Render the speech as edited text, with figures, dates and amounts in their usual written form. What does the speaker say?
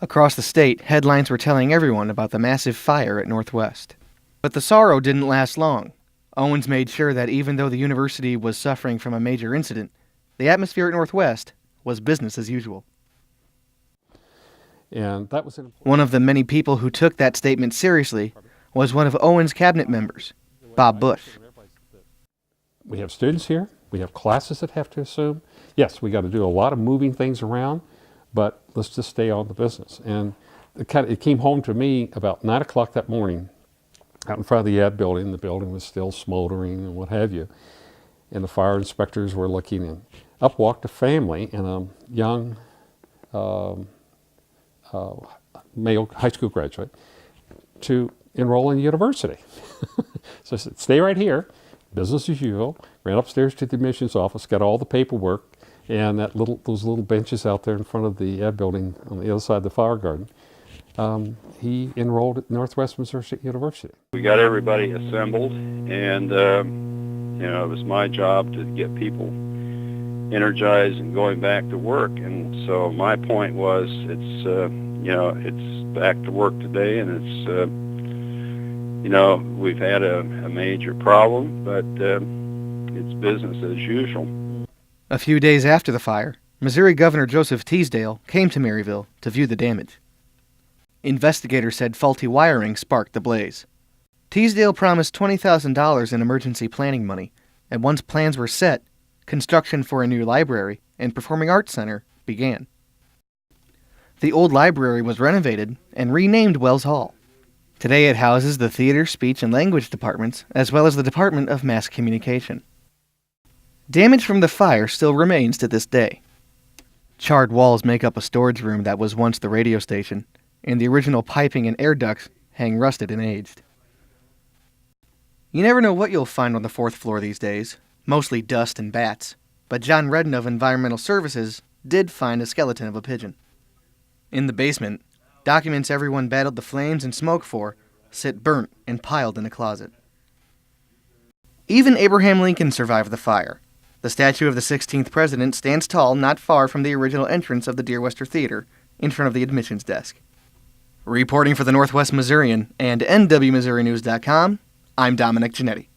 Across the state, headlines were telling everyone about the massive fire at Northwest. But the sorrow didn't last long. Owens made sure that even though the university was suffering from a major incident, the atmosphere at Northwest was business as usual. And that was one of the many people who took that statement seriously was one of Owens' cabinet members, Bob Bush. We have students here. We have classes that have to assume. Yes, we got to do a lot of moving things around, but let's just stay on the business. And it came home to me about 9 o'clock that morning out in front of the ad building. The building was still smoldering and what have you. And the fire inspectors were looking, and up walked a family and a young male high school graduate to enroll in university. So I said, stay right here, business as usual. Ran upstairs to the admissions office, got all the paperwork, and those little benches out there in front of the ad building on the other side of the fire garden. He enrolled at Northwest Missouri State University. We got everybody assembled, and it was my job to get people energized and going back to work. And so my point was, it's back to work today, and it's we've had a major problem, but it's business as usual. A few days after the fire, Missouri Governor Joseph Teasdale came to Maryville to view the damage. Investigators said faulty wiring sparked the blaze. Teasdale promised $20,000 in emergency planning money, and once plans were set, construction for a new library and performing arts center began. The old library was renovated and renamed Wells Hall. Today it houses the theater, speech, and language departments, as well as the Department of Mass Communication. Damage from the fire still remains to this day. Charred walls make up a storage room that was once the radio station, and the original piping and air ducts hang rusted and aged. You never know what you'll find on the 4th floor these days, mostly dust and bats, but John Redden of Environmental Services did find a skeleton of a pigeon. In the basement, documents everyone battled the flames and smoke for sit burnt and piled in a closet. Even Abraham Lincoln survived the fire. The statue of the 16th president stands tall not far from the original entrance of the Deer Wester Theater, in front of the admissions desk. Reporting for the Northwest Missourian and NWMissouriNews.com, I'm Dominic Giannetti.